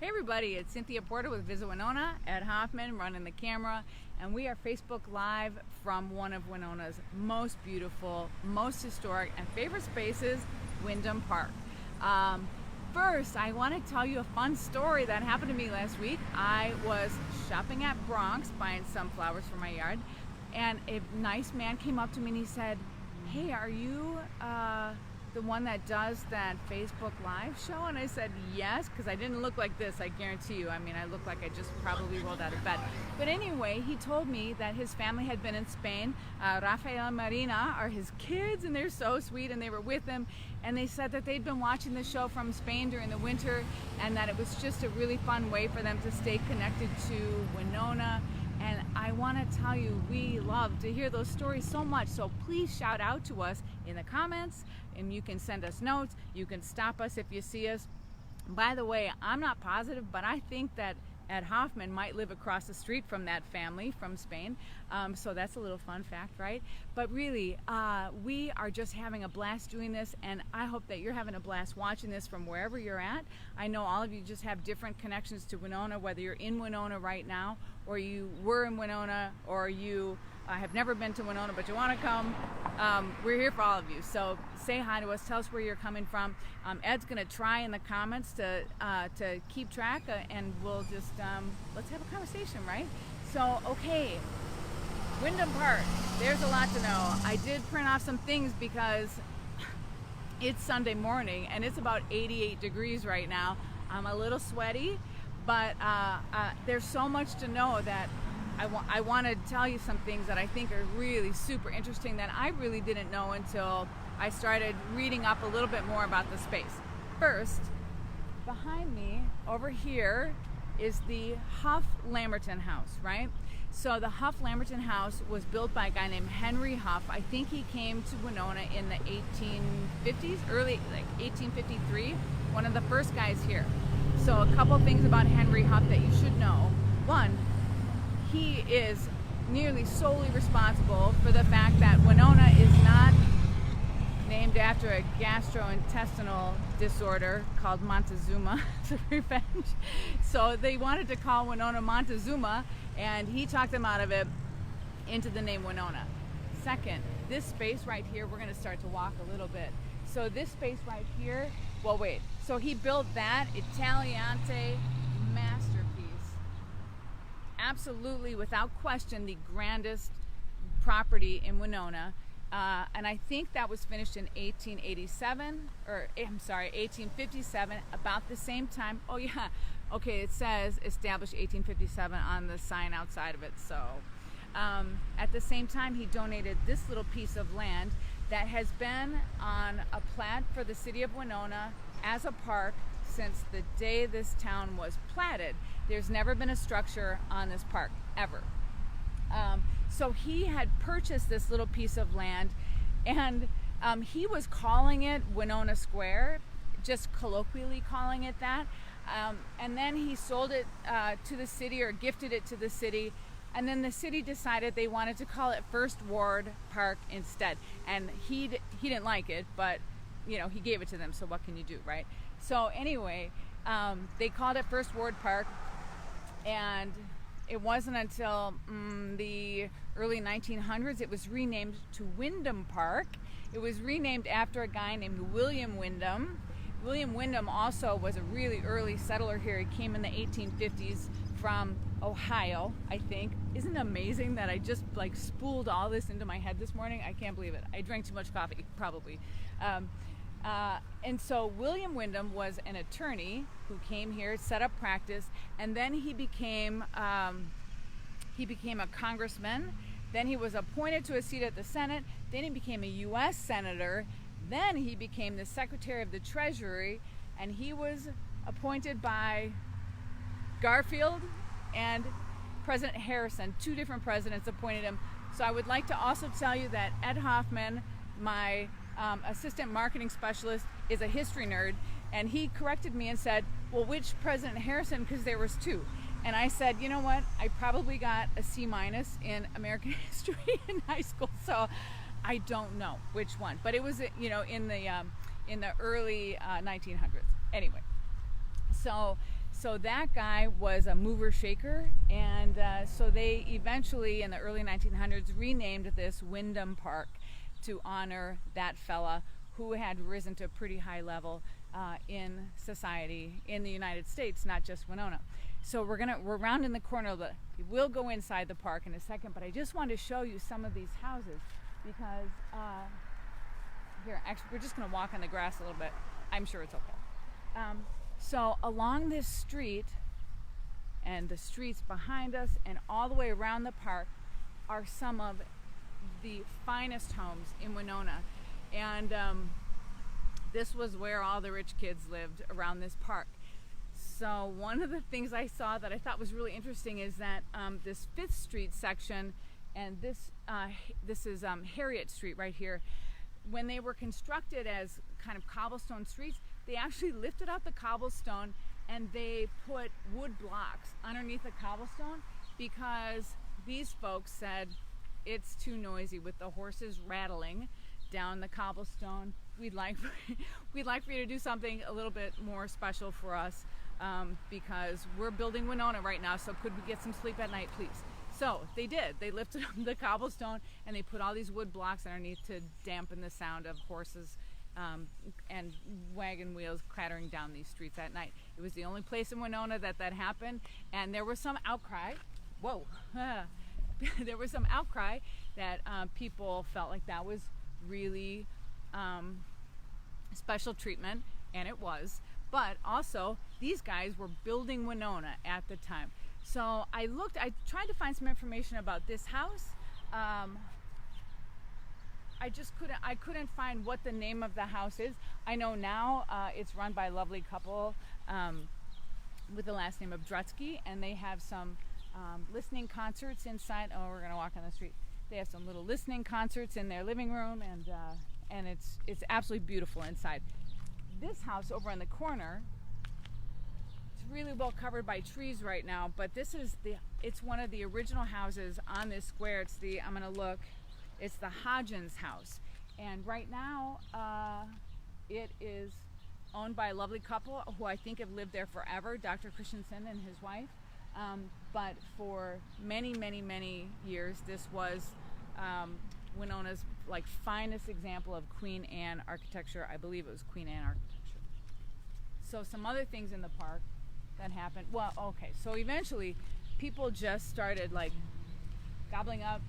Hey everybody, it's Cynthia Porter with Visit Winona, Ed Hoffman running the camera, and we are Facebook Live from one of Winona's most beautiful, most historic, and favorite spaces, Windom Park. First, I want to tell you a fun story that happened to me last week. I was shopping at Bronx, buying some flowers for my yard, and a nice man came up to me and he said, "Hey, are you the one that does that Facebook Live show?" And I said, yes, because I didn't look like this, I guarantee you. I mean, I looked like I just probably rolled out of bed. But anyway, he told me that his family had been in Spain. Rafael and Marina are his kids, and they're so sweet, and they were with him. And they said that they'd been watching the show from Spain during the winter, and that it was just a really fun way for them to stay connected to Winona. And I want to tell you, we love to hear those stories so much. So please shout out to us in the comments, and you can send us notes. You can stop us if you see us. By the way, I'm not positive, but I think that Ed Hoffman might live across the street from that family from Spain. So that's a little fun fact, right? But really, we are just having a blast doing this, and I hope that you're having a blast watching this from wherever you're at. I know all of you just have different connections to Winona, whether you're in Winona right now, or you were in Winona, or you have never been to Winona but you want to come. We're here for all of you, so say hi to us, tell us where you're coming from. Ed's going to try in the comments to keep track, and we'll just let's have a conversation, right? So okay, Windom Park, there's a lot to know. I did print off some things because it's Sunday morning and it's about 88 degrees right now. I'm a little sweaty, but there's so much to know that I want to tell you some things that I think are really super interesting that I really didn't know until I started reading up a little bit more about the space. First, behind me over here is the Huff-Lamberton house, right? So the Huff-Lamberton house was built by a guy named Henry Huff. I think he came to Winona in the 1850s, early, like 1853, one of the first guys here. So a couple things about Henry Huff that you should know. One, he is nearly solely responsible for the fact that Winona is not named after a gastrointestinal disorder called Montezuma, the revenge. So they wanted to call Winona Montezuma, and he talked them out of it into the name Winona. Second, this space right here, we're going to start to walk a little bit. So this space right here, well, wait. So he built that Italiante masterpiece. Absolutely, without question, the grandest property in Winona. And I think that was finished in 1887, or I'm sorry, 1857, about the same time. Oh yeah, okay, it says established 1857 on the sign outside of it. So at the same time, he donated this little piece of land that has been on a plat for the city of Winona as a park since the day this town was platted. There's never been a structure on this park, ever. So he had purchased this little piece of land, and he was calling it Winona Square, just colloquially calling it that. And then he sold it to the city, or gifted it to the city, and then the city decided they wanted to call it First Ward Park instead. And he didn't like it, but you know, he gave it to them, so what can you do, right? So anyway, they called it First Ward Park, and it wasn't until the early 1900s it was renamed to Windom Park. It was renamed after a guy named William Windom. William Windom also was a really early settler here. He came in the 1850s from Ohio, I think. Isn't it amazing that I just like spooled all this into my head this morning? I can't believe it. I drank too much coffee, probably. And so William Windom was an attorney who came here, set up practice, and then he became a congressman. Then he was appointed to a seat at the Senate. Then he became a U.S. Senator. Then he became the Secretary of the Treasury, and he was appointed by Garfield and President Harrison. Two different presidents appointed him. So I would like to also tell you that Ed Hoffman, my assistant marketing specialist, is a history nerd, and he corrected me and said, well, which President Harrison, because there was two. And I said, you know what, I probably got a C- in American history in high school, so I don't know which one, but it was, you know, in the early 1900s. Anyway, so So that guy was a mover shaker, and so they eventually in the early 1900s renamed this Windom Park to honor that fella who had risen to a pretty high level in society in the United States, not just Winona. So we're rounding the corner. We'll go inside the park in a second, but I just wanted to show you some of these houses because here, actually, we're just going to walk on the grass a little bit. I'm sure it's okay. So along this street and the streets behind us and all the way around the park are some of the finest homes in Winona. And this was where all the rich kids lived around this park. So one of the things I saw that I thought was really interesting is that this 5th Street section, and this is Harriet Street right here, when they were constructed as kind of cobblestone streets, they actually lifted out the cobblestone and they put wood blocks underneath the cobblestone because these folks said it's too noisy with the horses rattling down the cobblestone. We'd like for you to do something a little bit more special for us because we're building Winona right now, so could we get some sleep at night, please? So they did. They lifted up the cobblestone and they put all these wood blocks underneath to dampen the sound of horses and wagon wheels clattering down these streets at night. It was the only place in Winona that happened, and there was some outcry. Whoa. There was some outcry that people felt like that was really special treatment, and it was. But also, these guys were building Winona at the time. So I tried to find some information about this house. I couldn't find what the name of the house is. I know now it's run by a lovely couple with the last name of Drutsky, and they have some listening concerts inside. Oh, we're gonna walk on the street. They have some little listening concerts in their living room, and it's absolutely beautiful inside. This house over in the corner, it's really well covered by trees right now, but it's one of the original houses on this square. It's the Hodgins house, and right now it is owned by a lovely couple who I think have lived there forever, Dr. Christensen and his wife. But for many, many, many years, this was Winona's finest example of Queen Anne architecture. I believe it was Queen Anne architecture. So some other things in the park that happened. Well, okay. So eventually, people just started gobbling up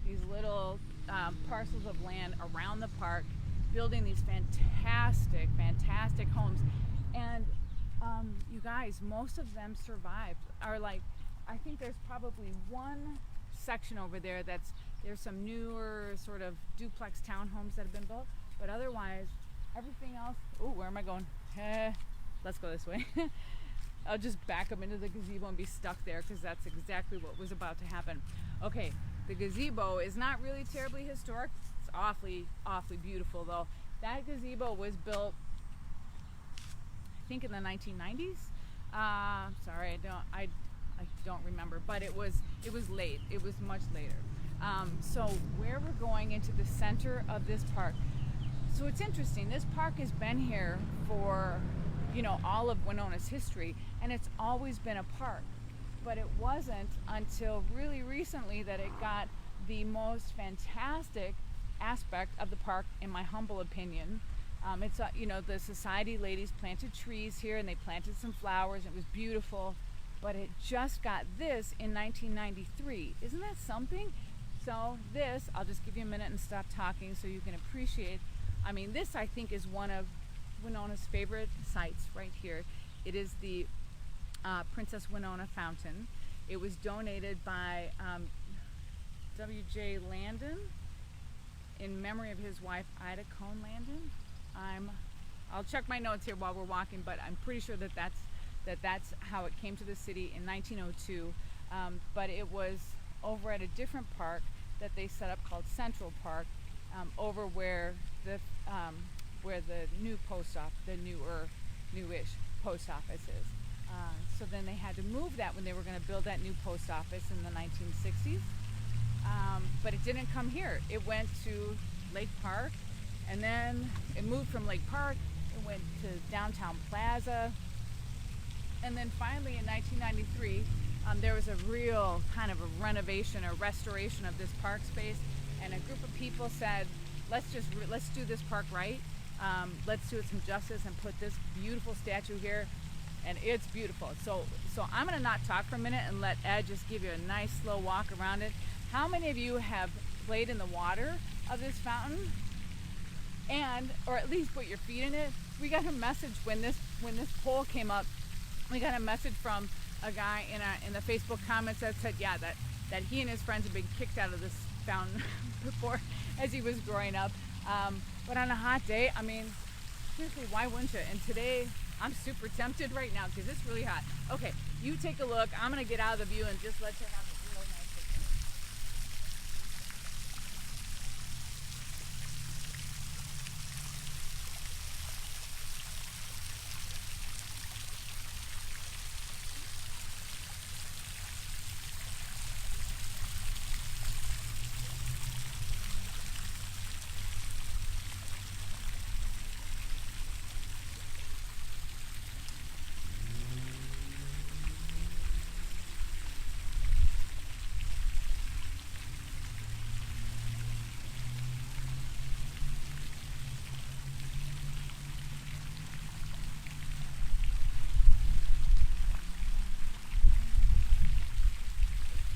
these little parcels of land around the park, building these fantastic, fantastic homes. And you guys, most of them survived. I think there's probably one section over there there's some newer sort of duplex townhomes that have been built, but otherwise, everything else. Oh, where am I going? Let's go this way. I'll just back up into the gazebo and be stuck there because that's exactly what was about to happen. Okay, the gazebo is not really terribly historic. It's awfully, awfully beautiful though. That gazebo was built, I think, in the 1990s. Sorry, I don't remember, but it was late. It was much later. So where we're going into the center of this park. So it's interesting. This park has been here for, all of Winona's history, and it's always been a park. But it wasn't until really recently that it got the most fantastic aspect of the park, in my humble opinion. It's the society ladies planted trees here, and they planted some flowers. And it was beautiful, but it just got this in 1993. Isn't that something? So this, I'll just give you a minute and stop talking so you can appreciate. This I think is one of Winona's favorite sites right here. It is the Princess Winona Fountain. It was donated by W.J. Landon in memory of his wife, Ida Cohn Landon. I'll check my notes here while we're walking, but I'm pretty sure that's how it came to the city in 1902. But it was over at a different park that they set up called Central Park, over where the new post office, the newish post office is. So then they had to move that when they were going to build that new post office in the 1960s. But it didn't come here. It went to Lake Park, and then it moved from Lake Park. It went to Downtown Plaza, And then finally in 1993, there was a real kind of a renovation or restoration of this park space, and a group of people said, let's do this park right. Let's do it some justice and put this beautiful statue here, and it's beautiful. So I'm gonna not talk for a minute and let Ed just give you a nice slow walk around it. How many of you have played in the water of this fountain, or at least put your feet in it? We got a message when this poll came up. We got a message from a guy in the Facebook comments that said, yeah, that he and his friends had been kicked out of this fountain before as he was growing up. But on a hot day, I mean, seriously, why wouldn't you? And today, I'm super tempted right now because it's really hot. Okay, you take a look. I'm gonna get out of the view and just let you have a real nice picture.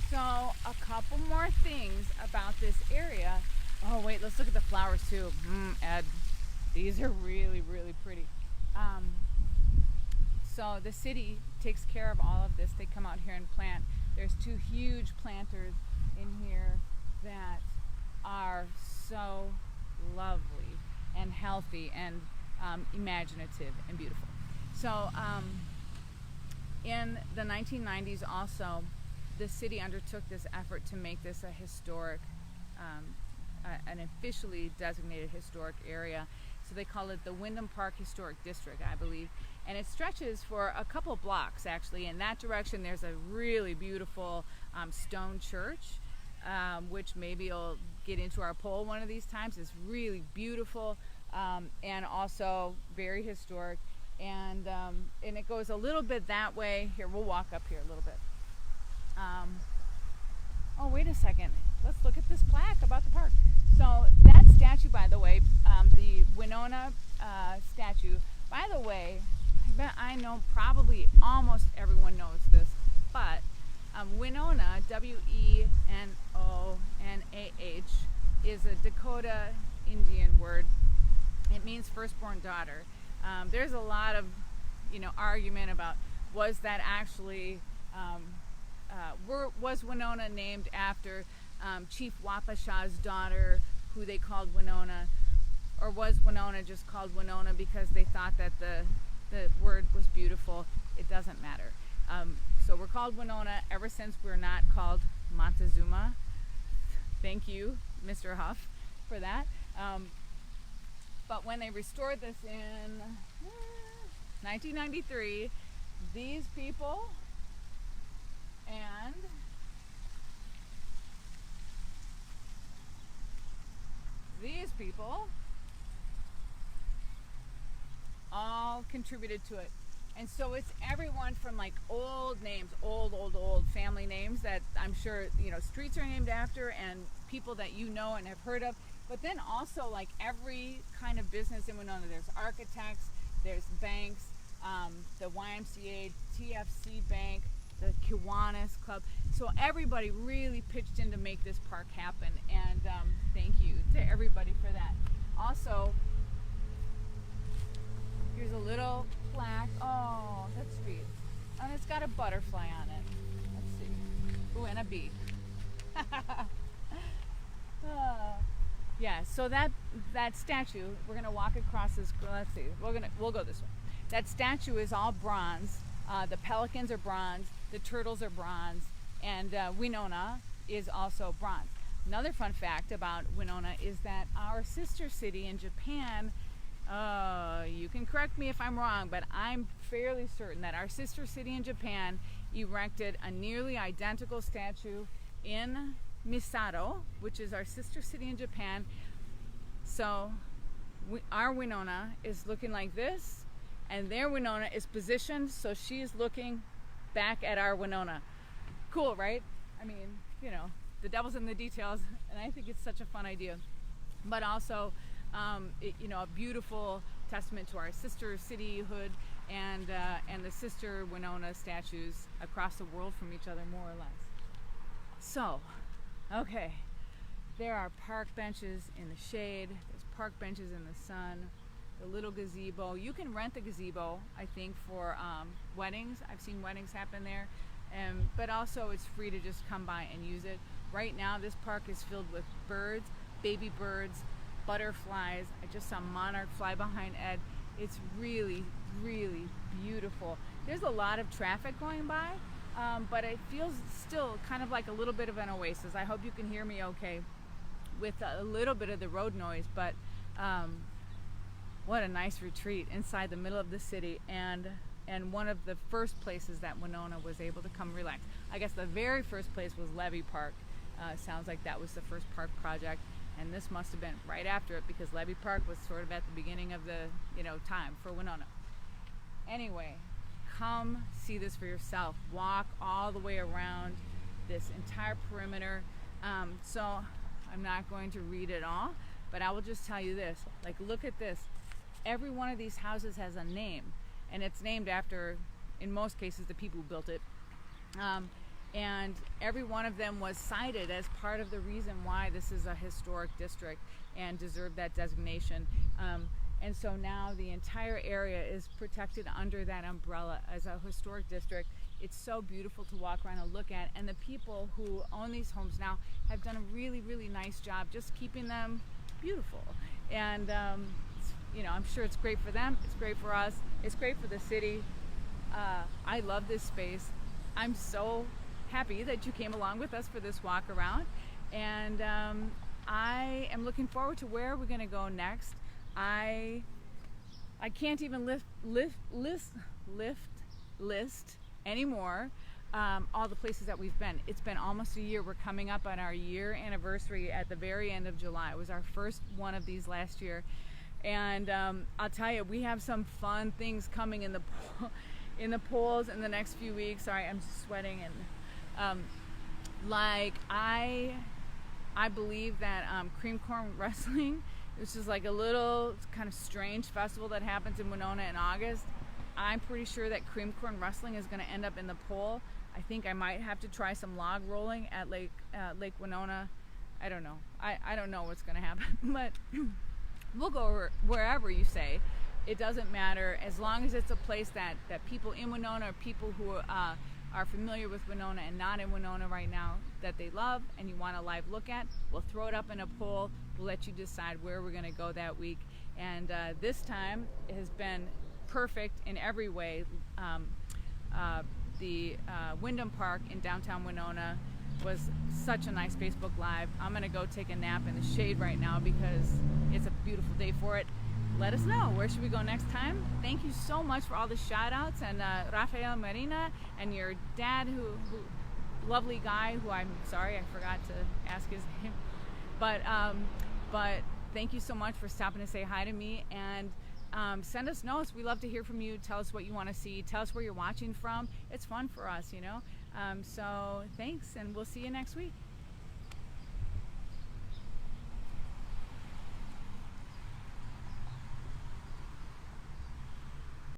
So a couple more things about this area. Oh wait, let's look at the flowers too. Ed, these are really, really pretty. So the city takes care of all of this. They come out here and plant. There's 2 huge planters in here that are so lovely and healthy and imaginative and beautiful. So in the 1990s also, the city undertook this effort to make this a historic, an officially designated historic area. So they call it the Windom Park Historic District, I believe. And it stretches for a couple blocks, actually. In that direction, there's a really beautiful stone church, which maybe you'll get into our poll one of these times. It's really beautiful and also very historic. And it goes a little bit that way. Here, we'll walk up here a little bit. Oh, wait a second. Let's look at this plaque about the park. So that statue, by the way, the Winona statue, by the way, I know probably almost everyone knows this, but Winona, W-E-N-O-N-A-H, is a Dakota Indian word. It means firstborn daughter. There's a lot of, argument about was that actually was Winona named after Chief Wapashaw's daughter, who they called Winona, or was Winona just called Winona because they thought that the word was beautiful? It doesn't matter. So we're called Winona ever since we're not called Montezuma. Thank you, Mr. Huff, for that. But when they restored this in 1993, these people and these people all contributed to it. And so it's everyone from like old names, old family names that I'm sure, streets are named after, and people that you know and have heard of. But then also like every kind of business in Winona. There's architects, there's banks, the YMCA, TFC Bank, the Kiwanis Club. So everybody really pitched in to make this park happen, and thank you to everybody for that. Also, here's a little plaque. Oh, that's sweet. And it's got a butterfly on it. Let's see. Ooh, and a bee. Yeah, so that statue, we're gonna walk across this. Let's see. We'll go this way. That statue is all bronze. The pelicans are bronze. The turtles are bronze, and Winona is also bronze. Another fun fact about Winona is that our sister city in Japan, you can correct me if I'm wrong, but I'm fairly certain that our sister city in Japan erected a nearly identical statue in Misato, which is our sister city in Japan. So our Winona is looking like this, and their Winona is positioned so she is looking back at our Winona. Cool, right? I mean, you know, the devil's in the details, and I think it's such a fun idea. But also, you know, a beautiful testament to our sister cityhood and the sister Winona statues across the world from each other, more or less. So, okay, there are park benches in the shade. There's park benches in the sun. The little gazebo. You can rent the gazebo, I think, for weddings. I've seen weddings happen there. But also it's free to just come by and use it. Right now this park is filled with birds, baby birds, butterflies. I just saw monarch fly behind Ed. It's really, really beautiful. There's a lot of traffic going by, but it feels still kind of like a little bit of an oasis. I hope you can hear me okay with a little bit of the road noise, but what a nice retreat inside the middle of the city, and one of the first places that Winona was able to come relax. I guess the very first place was Levy Park. Sounds like that was the first park project, and this must have been right after it, because Levy Park was sort of at the beginning of the, you know, time for Winona. Anyway, come see this for yourself. Walk all the way around this entire perimeter. So I'm not going to read it all, but I will just tell you this. Like, look at this. Every one of these houses has a name, and it's named after, in most cases, the people who built it. And every one of them was cited as part of the reason why this is a historic district and deserved that designation. And so now the entire area is protected under that umbrella as a historic district. It's so beautiful to walk around and look at, and the people who own these homes now have done a really, really nice job just keeping them beautiful. And you know, I'm sure it's great for them, it's great for us, it's great for the city. I love this space. I'm so happy that you came along with us for this walk around, and I am looking forward to where we're going to go next. I can't even list anymore all the places that we've been. It's been almost a year. We're coming up on our year anniversary at the very end of July. It was our first one of these last year, and I'll tell you, we have some fun things coming in the polls in the next few weeks. Sorry, I'm just sweating. And like I believe that cream corn wrestling, which is like a little kind of strange festival that happens in Winona in August, I'm pretty sure that cream corn wrestling is going to end up in the poll. I think I might have to try some log rolling at Lake Winona. I don't know. I don't know what's going to happen, but we'll go wherever you say. It doesn't matter, as long as it's a place that people in Winona, or people who are familiar with Winona and not in Winona right now, that they love and you want a live look at. We'll throw it up in a poll. We'll let you decide where we're going to go that week. And this time it has been perfect in every way. The Windom Park in downtown Winona was such a nice Facebook Live. I'm going to go take a nap in the shade right now because it's a beautiful day for it. Let us know, where should we go next time? Thank you so much for all the shout outs, and Rafael Marina and your dad, who lovely guy, who I'm sorry I forgot to ask his name, but thank you so much for stopping to say hi to me, and send us notes. We love to hear from you. Tell us what you want to see. Tell us where you're watching from. It's fun for us, you know. So thanks, and we'll see you next week.